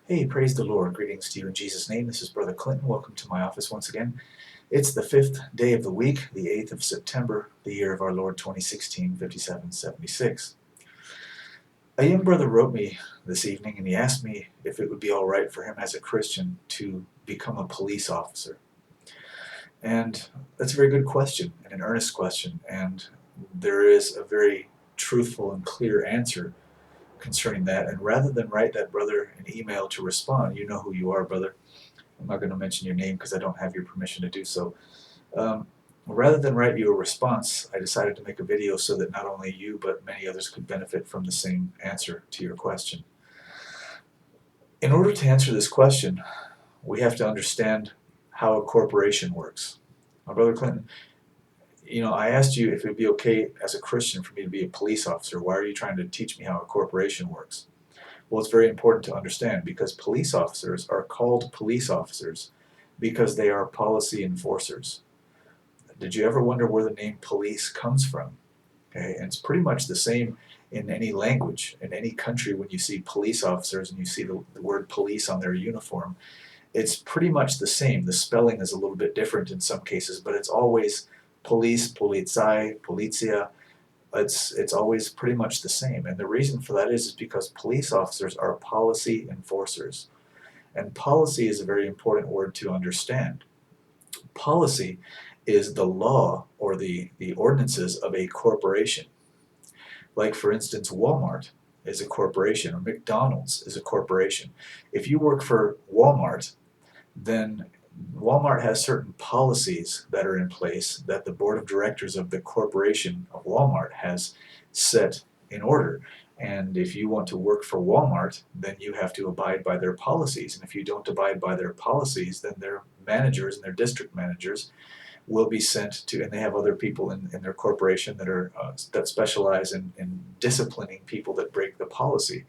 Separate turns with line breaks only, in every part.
Hey, praise the Lord. Greetings to you in Jesus' name. This is Brother Clinton. Welcome to my office once again. It's the 5th day of the week, the 8th of September, the year of our Lord 2016, 5776. A young brother wrote me this evening and he asked me if it would be all right for him as a Christian to become a police officer. And that's a very good question and an earnest question. And there is a very truthful and clear answer concerning that. And rather than write that brother an email to respond, you know who you are, brother. I'm not going to mention your name because I don't have your permission to do so. Um, Rather than write you a response, I decided to make a video so that not only you but many others could benefit from the same answer to your question. In order to answer this question, we have to understand how a corporation works. My brother Clinton, I asked you if it would be okay as a Christian for me to be a police officer. Why are you trying to teach me how a corporation works? Well, it's very important to understand because police officers are called police officers because they are policy enforcers. Did you ever wonder where the name police comes from? Okay, and it's pretty much the same in any language, in any country. When you see police officers and you see the word police on their uniform, it's pretty much the same. The spelling is a little bit different in some cases, but it's always police, polizei, polizia. It's always pretty much the same. And the reason for that is because police officers are policy enforcers. And policy is a very important word to understand. Policy is the law or the ordinances of a corporation. Like, for instance, Walmart is a corporation, or McDonald's is a corporation. If you work for Walmart, then Walmart has certain policies that are in place that the board of directors of the corporation of Walmart has set in order. And if you want to work for Walmart, then you have to abide by their policies. And if you don't abide by their policies, then their managers and their district managers will be sent to, and they have other people in their corporation that are that specialize in disciplining people that break the policy.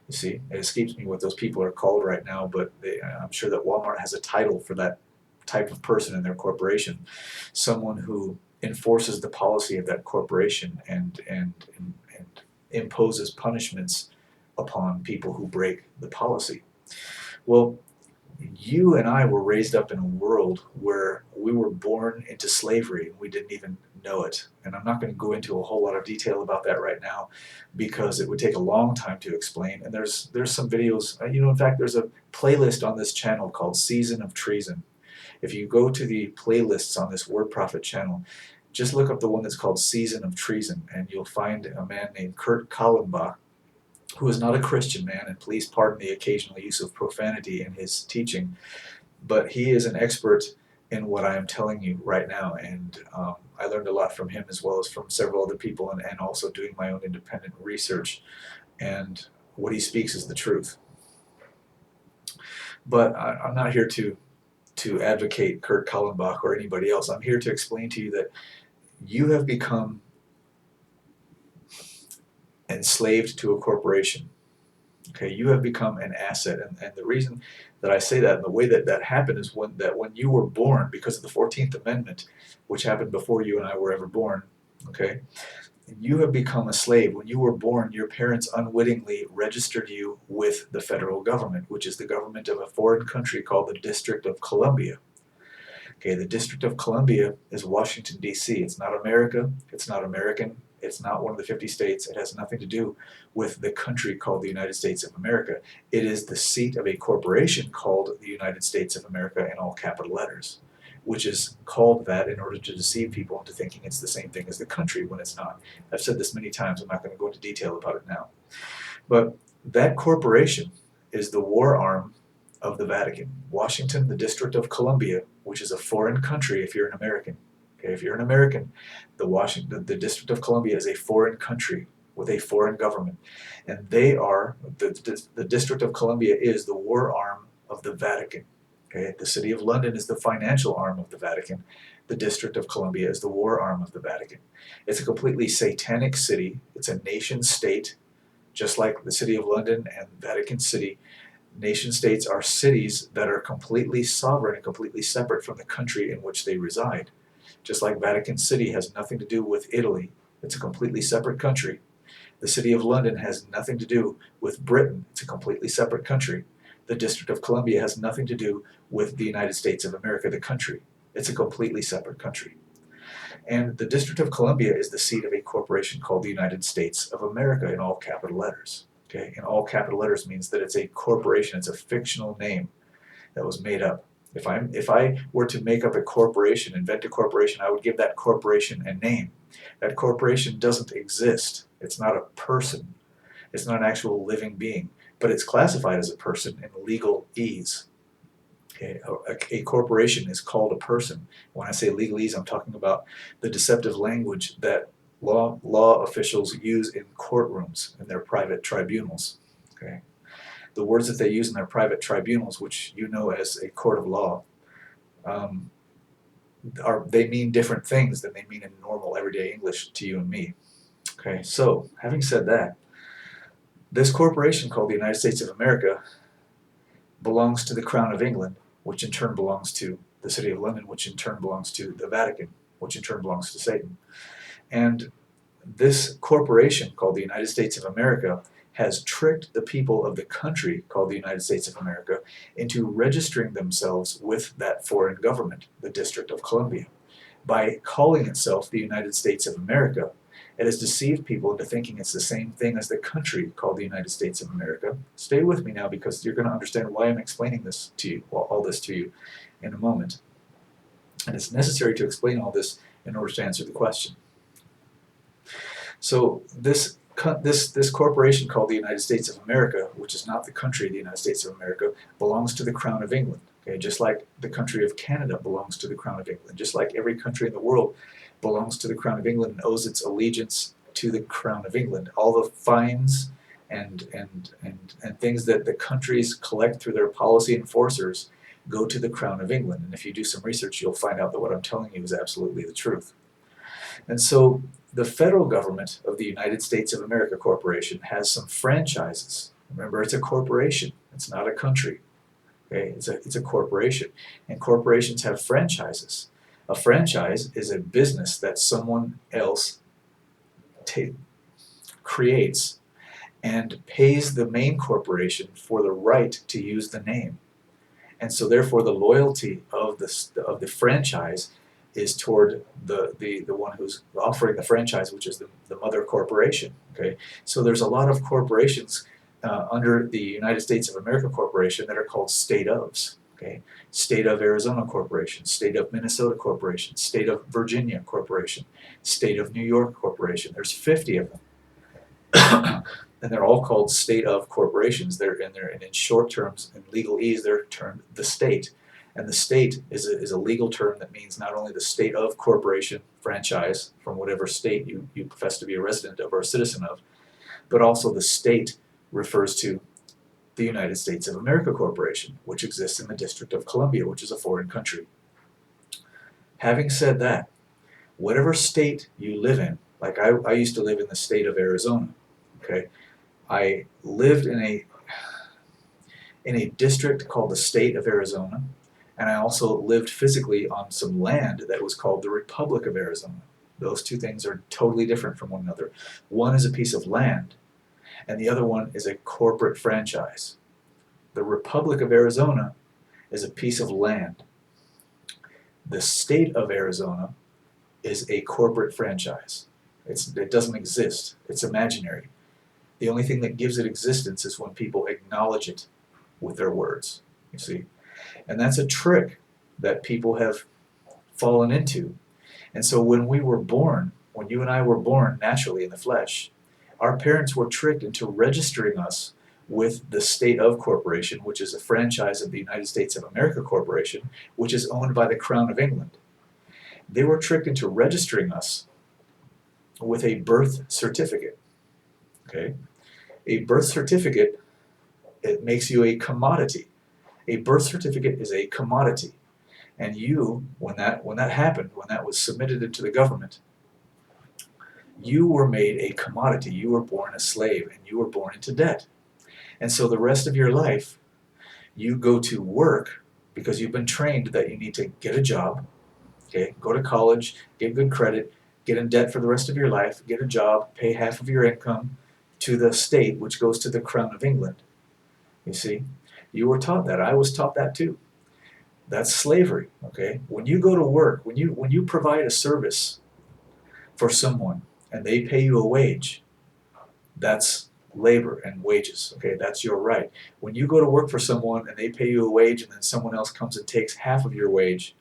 You see, it escapes me what those people are called right now, but I'm sure that Walmart has a title for that type of person in their corporation, someone who enforces the policy of that corporation and imposes punishments upon people who break the policy. Well, you and I were raised up in a world where we were born into slavery and we didn't even know it. And I'm not going to go into a whole lot of detail about that right now because it would take a long time to explain. And there's some videos, in fact, there's a playlist on this channel called Season of Treason. If you go to the playlists on this Word Prophet channel, just look up the one that's called Season of Treason, and you'll find a man named Kurt Kallenbach, who is not a Christian man, and please pardon the occasional use of profanity in his teaching, but he is an expert in what I am telling you right now, and I learned a lot from him as well as from several other people, and also doing my own independent research, and what he speaks is the truth. But I'm not here to advocate Kurt Kallenbach or anybody else. I'm here to explain to you that you have become enslaved to a corporation. Okay, you have become an asset, and the reason that I say that and the way that that happened is when you were born, because of the 14th Amendment, which happened before you and I were ever born. Okay, you have become a slave. When you were born, your parents unwittingly registered you with the federal government, which is the government of a foreign country called the District of Columbia. Okay, the District of Columbia is Washington, D.C. It's not America. It's not American. It's not one of the 50 states. It has nothing to do with the country called the United States of America. It is the seat of a corporation called the United States of America in all capital letters, which is called that in order to deceive people into thinking it's the same thing as the country when it's not. I've said this many times. I'm not going to go into detail about it now. But that corporation is the war arm of the Vatican. Washington, the District of Columbia, which is a foreign country if you're an American. Okay, if you're an American, the District of Columbia is a foreign country with a foreign government, and they are the District of Columbia is the war arm of the Vatican. Okay, the City of London is the financial arm of the Vatican. The District of Columbia is the war arm of the Vatican. It's a completely satanic city. It's a nation state, just like the City of London and Vatican City. Nation states are cities that are completely sovereign and completely separate from the country in which they reside. Just like Vatican City has nothing to do with Italy, it's a completely separate country. The City of London has nothing to do with Britain, it's a completely separate country. The District of Columbia has nothing to do with the United States of America, the country. It's a completely separate country. And the District of Columbia is the seat of a corporation called the United States of America in all capital letters. Okay? And all capital letters means that it's a corporation, it's a fictional name that was made up. If I were to make up a corporation, invent a corporation, I would give that corporation a name. That corporation doesn't exist. It's not a person. It's not an actual living being, but it's classified as a person in legalese. Okay, a corporation is called a person. When I say legalese, I'm talking about the deceptive language that law officials use in courtrooms in their private tribunals. Okay, the words that they use in their private tribunals, which you know as a court of law, they mean different things than they mean in normal everyday English to you and me. Okay, so having said that, this corporation called the United States of America belongs to the Crown of England, which in turn belongs to the City of London, which in turn belongs to the Vatican, which in turn belongs to Satan. And this corporation called the United States of America has tricked the people of the country called the United States of America into registering themselves with that foreign government, the District of Columbia. By calling itself the United States of America, it has deceived people into thinking it's the same thing as the country called the United States of America. Stay with me now because you're going to understand why I'm explaining this to you, all this to you in a moment. And it's necessary to explain all this in order to answer the question. So this corporation called the United States of America, which is not the country of the United States of America, belongs to the Crown of England. Okay, just like the country of Canada belongs to the Crown of England, just like every country in the world belongs to the Crown of England and owes its allegiance to the Crown of England. All the fines and things that the countries collect through their policy enforcers go to the Crown of England. And if you do some research, you'll find out that what I'm telling you is absolutely the truth. And so the federal government of the United States of America Corporation has some franchises. Remember, it's a corporation. It's not a country. Okay? It's a corporation. And corporations have franchises. A franchise is a business that someone else creates and pays the main corporation for the right to use the name. And so therefore the loyalty of the franchise is toward the one who's offering the franchise, which is the mother corporation. Okay? So there's a lot of corporations under the United States of America Corporation that are called state ofs. Okay? State of Arizona Corporation, State of Minnesota Corporation, State of Virginia Corporation, State of New York Corporation. There's 50 of them. And they're all called state of corporations. And in short terms, in legalese, they're termed the state. And the state is a legal term that means not only the state of corporation, franchise, from whatever state you profess to be a resident of or a citizen of, but also the state refers to the United States of America Corporation, which exists in the District of Columbia, which is a foreign country. Having said that, whatever state you live in, like I used to live in the state of Arizona, okay? I lived in a district called the State of Arizona, and I also lived physically on some land that was called the Republic of Arizona. Those two things are totally different from one another. One is a piece of land, and the other one is a corporate franchise. The Republic of Arizona is a piece of land. The State of Arizona is a corporate franchise. It doesn't exist. It's imaginary. The only thing that gives it existence is when people acknowledge it with their words, you see. And that's a trick that people have fallen into. And so when we were born, when you and I were born naturally in the flesh, our parents were tricked into registering us with the State of Corporation, which is a franchise of the United States of America Corporation, which is owned by the Crown of England. They were tricked into registering us with a birth certificate. Okay? A birth certificate, it makes you a commodity. A birth certificate is a commodity. And you, when that happened, when that was submitted into the government, you were made a commodity. You were born a slave, and you were born into debt. And so the rest of your life, you go to work because you've been trained that you need to get a job, okay, go to college, get good credit, get in debt for the rest of your life, get a job, pay half of your income to the state, which goes to the Crown of England. You see, You were taught that. I was taught that too. That's slavery, okay? When you go to work, when you provide a service for someone and they pay you a wage, that's labor and wages, okay? That's your right. When you go to work for someone and they pay you a wage and then someone else comes and takes half of your wage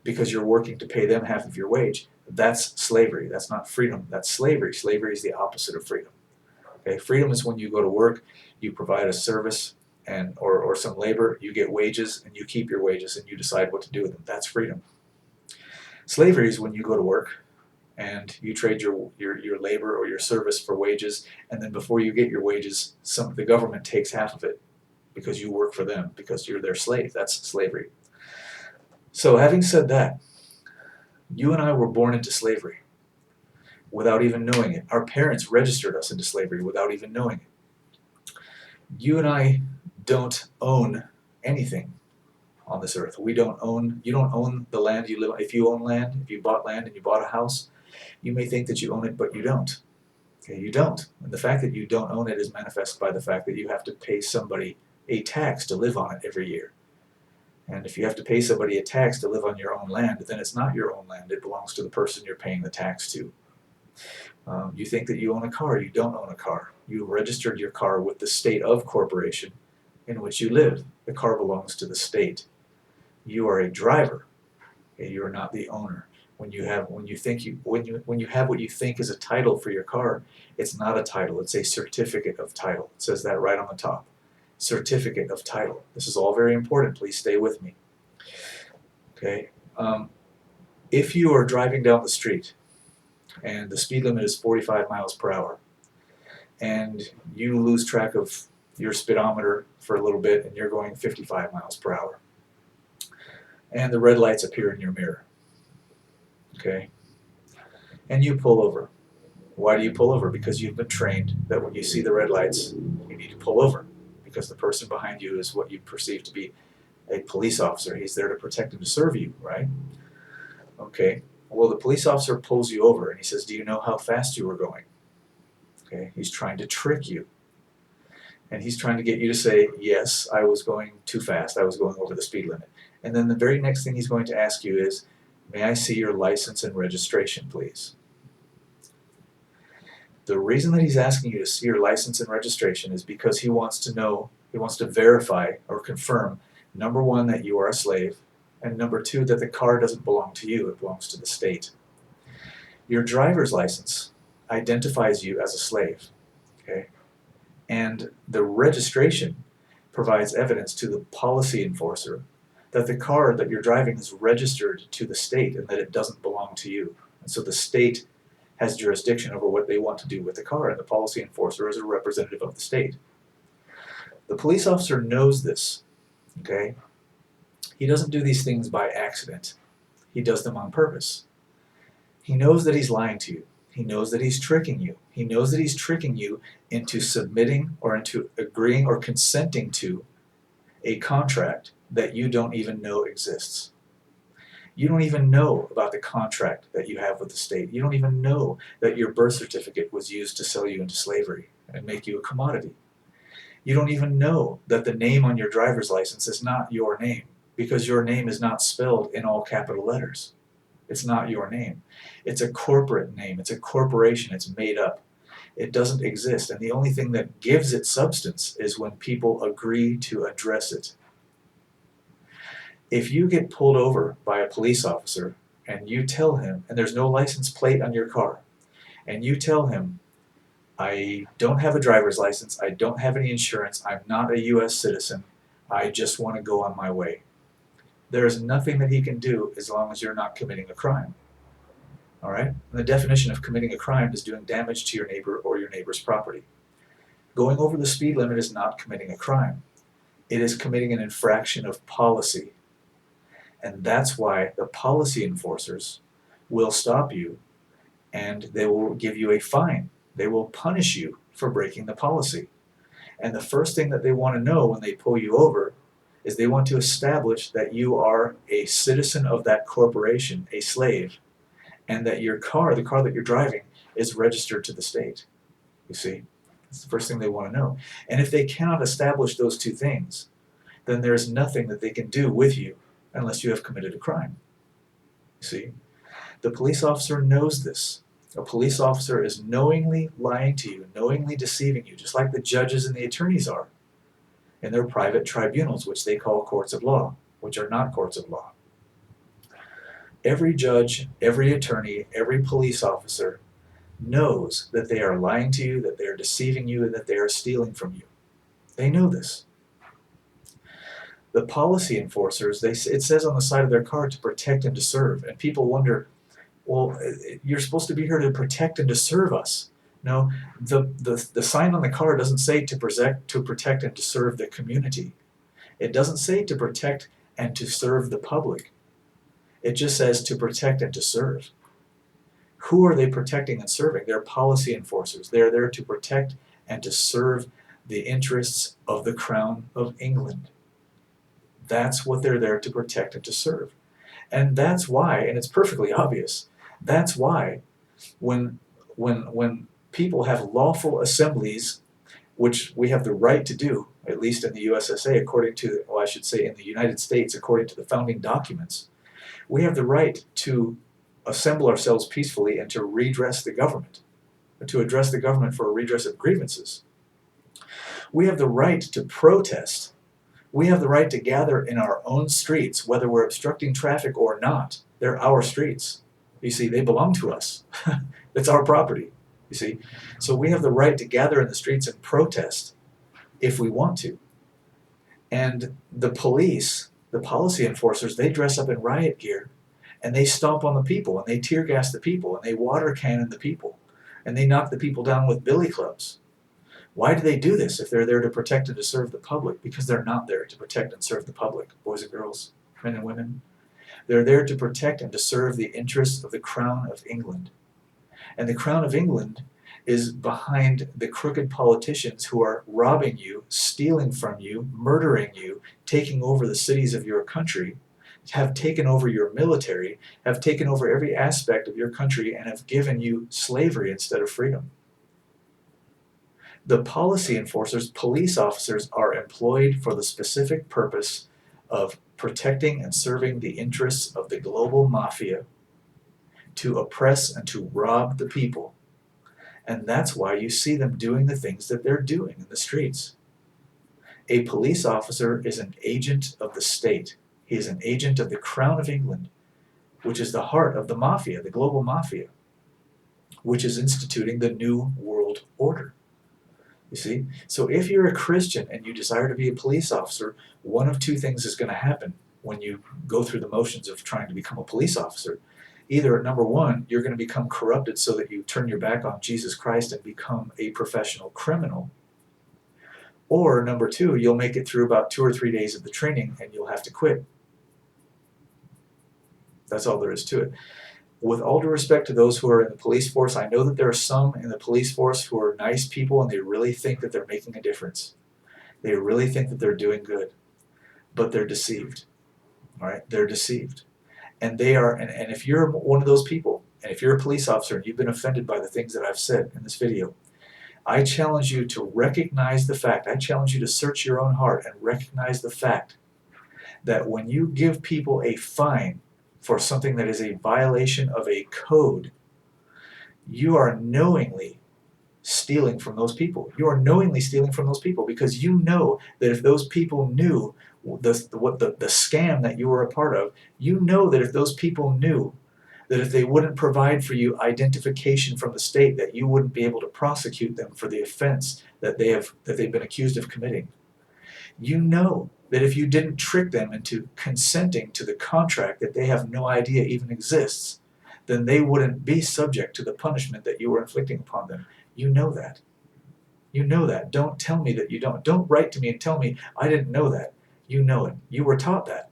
because you're working to pay them half of your wage, that's slavery. That's not freedom. That's slavery. Slavery is the opposite of freedom. Okay? Freedom is when you go to work, you provide a service and or some labor, you get wages and you keep your wages and you decide what to do with them. That's freedom. Slavery is when you go to work and you trade your labor or your service for wages, and then before you get your wages, the government takes half of it because you work for them, because you're their slave. That's slavery. So having said that, you and I were born into slavery without even knowing it. Our parents registered us into slavery without even knowing it. You and I don't own anything on this earth. You don't own the land you live on. If you own land, if you bought land and you bought a house, you may think that you own it, but you don't. Okay, you don't. And the fact that you don't own it is manifested by the fact that you have to pay somebody a tax to live on it every year. And if you have to pay somebody a tax to live on your own land, then it's not your own land. It belongs to the person you're paying the tax to. You think that you own a car. You don't own a car. You registered your car with the state of corporation in which you live. The car belongs to the state. You are a driver. Okay? You are not the owner. When you have what you think is a title for your car, it's not a title. It's a certificate of title. It says that right on the top. Certificate of title. This is all very important. Please stay with me. Okay. If you are driving down the street and the speed limit is 45 miles per hour and you lose track of your speedometer for a little bit and you're going 55 miles per hour and the red lights appear in your mirror, okay, and you pull over. Why do you pull over? Because you've been trained that when you see the red lights, you need to pull over, because the person behind you is what you perceive to be a police officer. He's there to protect and to serve you, right? Okay. Well, the police officer pulls you over and he says, do you know how fast you were going? Okay. He's trying to trick you. And he's trying to get you to say, yes, I was going too fast. I was going over the speed limit. And then the very next thing he's going to ask you is, may I see your license and registration, please? The reason that he's asking you to see your license and registration is because he wants to know, he wants to verify or confirm, number one, that you are a slave, and number two, that the car doesn't belong to you, it belongs to the state. Your driver's license identifies you as a slave, okay? And the registration provides evidence to the policy enforcer that the car that you're driving is registered to the state and that it doesn't belong to you. And so the state has jurisdiction over what they want to do with the car, and the policy enforcer is a representative of the state. The police officer knows this, okay? He doesn't do these things by accident. He does them on purpose. He knows that he's lying to you. He knows that he's tricking you. He knows that he's tricking you into submitting or into agreeing or consenting to a contract that you don't even know exists. You don't even know about the contract that you have with the state. You don't even know that your birth certificate was used to sell you into slavery and make you a commodity. You don't even know that the name on your driver's license is not your name, because your name is not spelled in all capital letters. It's not your name. It's a corporate name. It's a corporation. It's made up. It doesn't exist. And the only thing that gives it substance is when people agree to address it. If you get pulled over by a police officer and you tell him, and there's no license plate on your car, and you tell him, I don't have a driver's license, I don't have any insurance, I'm not a U.S. citizen, I just want to go on my way. There is nothing that he can do as long as you're not committing a crime. All right? And the definition of committing a crime is doing damage to your neighbor or your neighbor's property. Going over the speed limit is not committing a crime. It is committing an infraction of policy. And that's why the policy enforcers will stop you and they will give you a fine. They will punish you for breaking the policy. And the first thing that they want to know when they pull you over is they want to establish that you are a citizen of that corporation, a slave, and that your car, the car that you're driving, is registered to the state. You see? It's the first thing they want to know. And if they cannot establish those two things, then there's nothing that they can do with you unless you have committed a crime. You see? The police officer knows this. A police officer is knowingly lying to you, knowingly deceiving you, just like the judges and the attorneys are in their private tribunals, which they call courts of law, which are not courts of law. Every judge, every attorney, every police officer knows that they are lying to you, that they are deceiving you, and that they are stealing from you. They know this. The policy enforcers, it says on the side of their card to protect and to serve. And people wonder, well, you're supposed to be here to protect and to serve us. No, the sign on the card doesn't say to protect and to serve the community. It doesn't say to protect and to serve the public. It just says to protect and to serve. Who are they protecting and serving? They're policy enforcers. They're there to protect and to serve the interests of the Crown of England. That's what they're there to protect and to serve. And that's why, and it's perfectly obvious, that's why when people have lawful assemblies, which we have the right to do, at least in the USSA, according to, well, I should say in the United States, according to the founding documents, we have the right to assemble ourselves peacefully and to redress the government, to address the government for a redress of grievances. We have the right to protest. We have the right to gather in our own streets, whether we're obstructing traffic or not. They're our streets. You see, they belong to us. It's our property, you see. So we have the right to gather in the streets and protest if we want to. And the police, the policy enforcers, they dress up in riot gear and they stomp on the people and they tear gas the people and they water cannon the people and they knock the people down with billy clubs. Why do they do this if they're there to protect and to serve the public? Because they're not there to protect and serve the public, boys and girls, men and women. They're there to protect and to serve the interests of the Crown of England. And the Crown of England is behind the crooked politicians who are robbing you, stealing from you, murdering you, taking over the cities of your country, have taken over your military, have taken over every aspect of your country, and have given you slavery instead of freedom. The policy enforcers, police officers, are employed for the specific purpose of protecting and serving the interests of the global mafia, to oppress and to rob the people. And that's why you see them doing the things that they're doing in the streets. A police officer is an agent of the state. He is an agent of the Crown of England, which is the heart of the mafia, the global mafia, which is instituting the New World Order. You see? So if you're a Christian and you desire to be a police officer, one of two things is going to happen when you go through the motions of trying to become a police officer. Either, number one, you're going to become corrupted so that you turn your back on Jesus Christ and become a professional criminal. Or, number two, you'll make it through about 2 or 3 days of the training and you'll have to quit. That's all there is to it. With all due respect to those who are in the police force, I know that there are some in the police force who are nice people and they really think that they're making a difference. They really think that they're doing good. But they're deceived. All right? They're deceived. And they are, and if you're one of those people, and if you're a police officer and you've been offended by the things that I've said in this video, I challenge you to recognize the fact, I challenge you to search your own heart and recognize the fact that when you give people a fine for something that is a violation of a code, you are knowingly stealing from those people. You are knowingly stealing from those people because you know that if those people knew the scam that you were a part of, you know that if those people knew that if they wouldn't provide for you identification from the state, that you wouldn't be able to prosecute them for the offense that they've been accused of committing. You know that if you didn't trick them into consenting to the contract that they have no idea even exists, then they wouldn't be subject to the punishment that you were inflicting upon them. You know that. You know that. Don't tell me that you don't. Don't write to me and tell me, I didn't know that. You know it. You were taught that.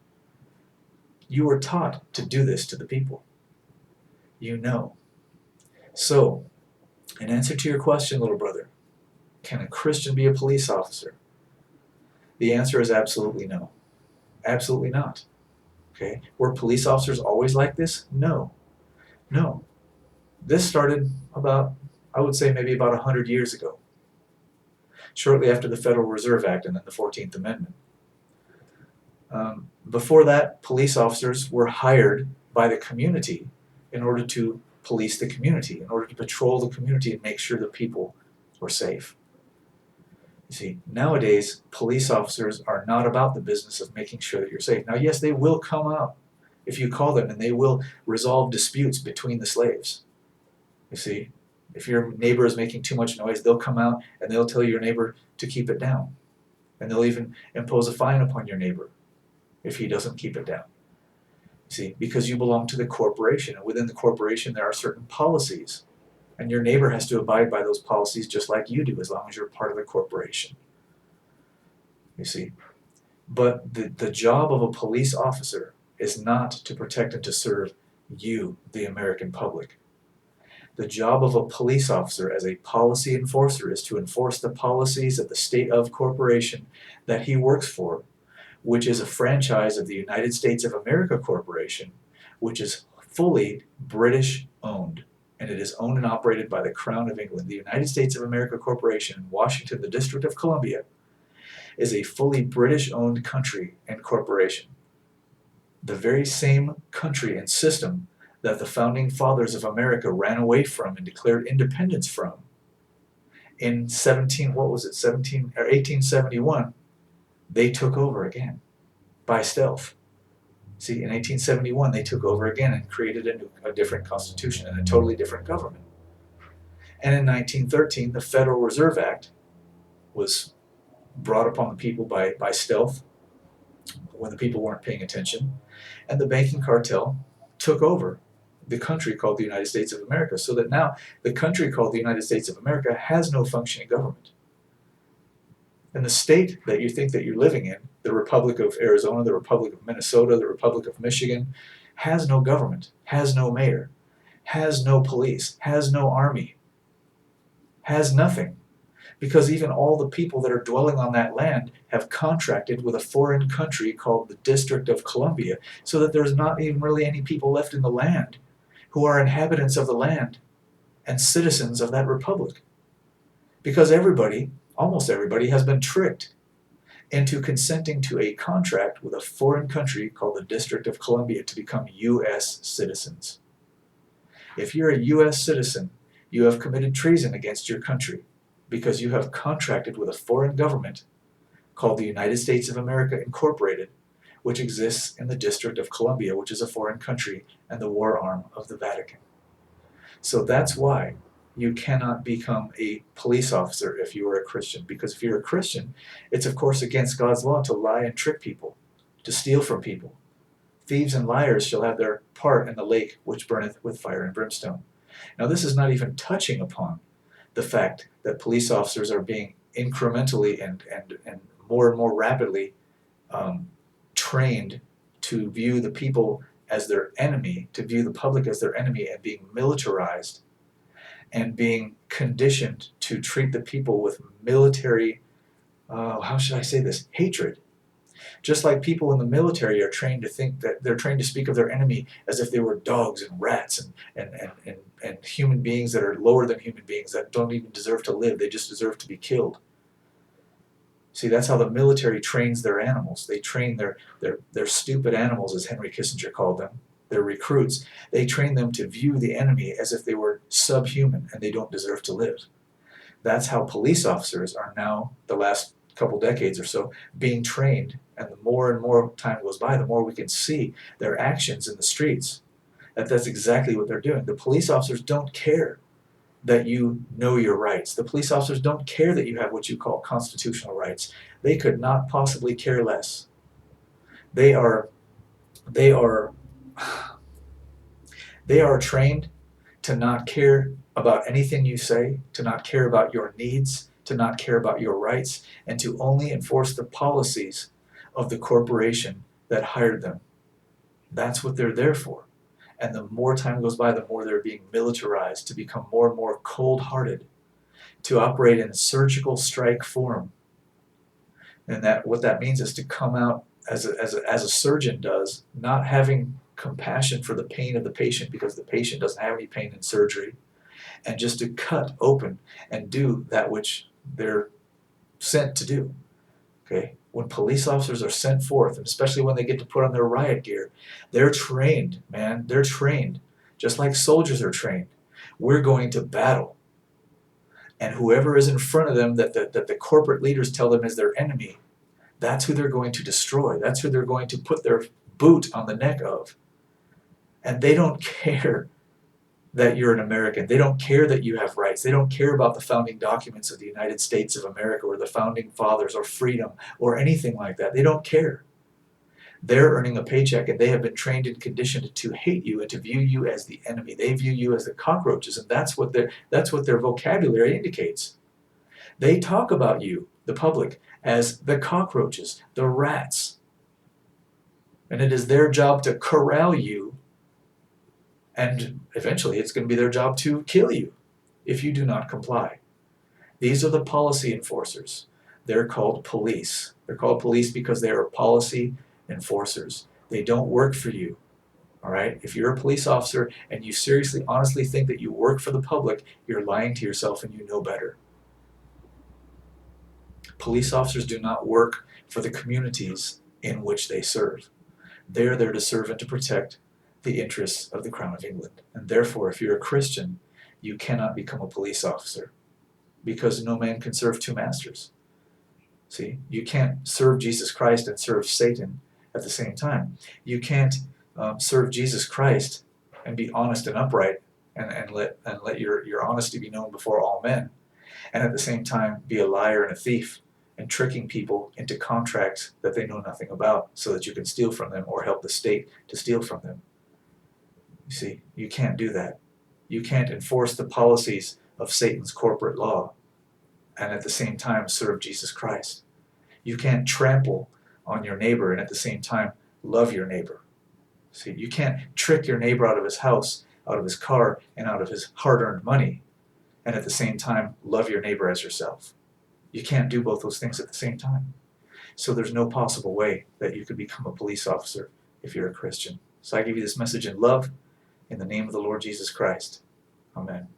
You were taught to do this to the people. You know. So, in answer to your question, little brother, can a Christian be a police officer? The answer is absolutely no. Absolutely not. Okay? Were police officers always like this? No. No. This started about, I would say maybe about 100 years ago. shortly after the Federal Reserve Act and then the 14th Amendment. Before that, police officers were hired by the community in order to police the community, in order to patrol the community and make sure the people were safe. You see, nowadays, police officers are not about the business of making sure that you're safe. Now, yes, they will come out if you call them, and they will resolve disputes between the slaves. You see, if your neighbor is making too much noise, they'll come out and they'll tell your neighbor to keep it down. And they'll even impose a fine upon your neighbor if he doesn't keep it down. See, because you belong to the corporation, and within the corporation there are certain policies, and your neighbor has to abide by those policies just like you do, as long as you're part of the corporation. You see, but the job of a police officer is not to protect and to serve you, the American public. The job of a police officer as a policy enforcer is to enforce the policies of the state of corporation that he works for, which is a franchise of the United States of America Corporation, which is fully British owned, and it is owned and operated by the Crown of England. The United States of America Corporation in Washington, the District of Columbia, is a fully British owned country and corporation. The very same country and system that the founding fathers of America ran away from and declared independence from in 1871, they took over again by stealth. See, in 1871 they took over again and created a different constitution and a totally different government. And in 1913 the Federal Reserve Act was brought upon the people by stealth when the people weren't paying attention, and the banking cartel took over the country called the United States of America, so that now the country called the United States of America has no functioning government. And the state that you think that you're living in, the Republic of Arizona, the Republic of Minnesota, the Republic of Michigan, has no government, has no mayor, has no police, has no army, has nothing. Because even all the people that are dwelling on that land have contracted with a foreign country called the District of Columbia, so that there's not even really any people left in the land who are inhabitants of the land and citizens of that republic. Because everybody, almost everybody, has been tricked into consenting to a contract with a foreign country called the District of Columbia to become U.S. citizens. If you're a U.S. citizen, you have committed treason against your country because you have contracted with a foreign government called the United States of America Incorporated, which exists in the District of Columbia, which is a foreign country and the war arm of the Vatican. So that's why you cannot become a police officer if you are a Christian, because if you're a Christian, it's of course against God's law to lie and trick people, to steal from people. Thieves and liars shall have their part in the lake which burneth with fire and brimstone. Now this is not even touching upon the fact that police officers are being incrementally and more rapidly trained to view the people as their enemy, to view the public as their enemy, and being militarized and being conditioned to treat the people with military, how should I say this, hatred. Just like people in the military are trained to think that they're trained to speak of their enemy as if they were dogs and rats and human beings that are lower than human beings that don't even deserve to live, they just deserve to be killed. See, that's how the military trains their animals. They train their stupid animals, as Henry Kissinger called them, their recruits. They train them to view the enemy as if they were subhuman and they don't deserve to live. That's how police officers are now, the last couple decades or so, being trained, and the more and more time goes by, the more we can see their actions in the streets. That's exactly what they're doing. The police officers don't care that you know your rights. The police officers don't care that you have what you call constitutional rights. They could not possibly care less. They are trained to not care about anything you say, to not care about your needs, to not care about your rights, and to only enforce the policies of the corporation that hired them. That's what they're there for. And the more time goes by, the more they're being militarized to become more and more cold-hearted, to operate in surgical strike form. And what that means is to come out as a surgeon does, not having compassion for the pain of the patient because the patient doesn't have any pain in surgery, and just to cut open and do that which they're sent to do. Okay? When police officers are sent forth, and especially when they get to put on their riot gear, they're trained, man. They're trained. Just like soldiers are trained. We're going to battle. And whoever is in front of them that the corporate leaders tell them is their enemy, that's who they're going to destroy. That's who they're going to put their boot on the neck of. And they don't care that you're an American. They don't care that you have rights. They don't care about the founding documents of the United States of America or the founding fathers or freedom or anything like that. They don't care. They're earning a paycheck, and they have been trained and conditioned to hate you and to view you as the enemy. They view you as the cockroaches, and that's what their vocabulary indicates. They talk about you, the public, as the cockroaches, the rats. And it is their job to corral you, and eventually it's going to be their job to kill you if you do not comply. These are the policy enforcers. They're called police. They're called police because they are policy enforcers. They don't work for you. All right? If you're a police officer and you seriously, honestly think that you work for the public, you're lying to yourself and you know better. Police officers do not work for the communities in which they serve. They're there to serve and to protect the interests of the Crown of England. And therefore, if you're a Christian, you cannot become a police officer, because no man can serve two masters. See, you can't serve Jesus Christ and serve Satan at the same time. You can't serve Jesus Christ and be honest and upright and let your honesty be known before all men, and at the same time be a liar and a thief and tricking people into contracts that they know nothing about so that you can steal from them or help the state to steal from them. You see, you can't do that. You can't enforce the policies of Satan's corporate law and at the same time serve Jesus Christ. You can't trample on your neighbor and at the same time love your neighbor. See, you can't trick your neighbor out of his house, out of his car, and out of his hard-earned money, and at the same time love your neighbor as yourself. You can't do both those things at the same time. So there's no possible way that you could become a police officer if you're a Christian. So I give you this message in love, in the name of the Lord Jesus Christ. Amen.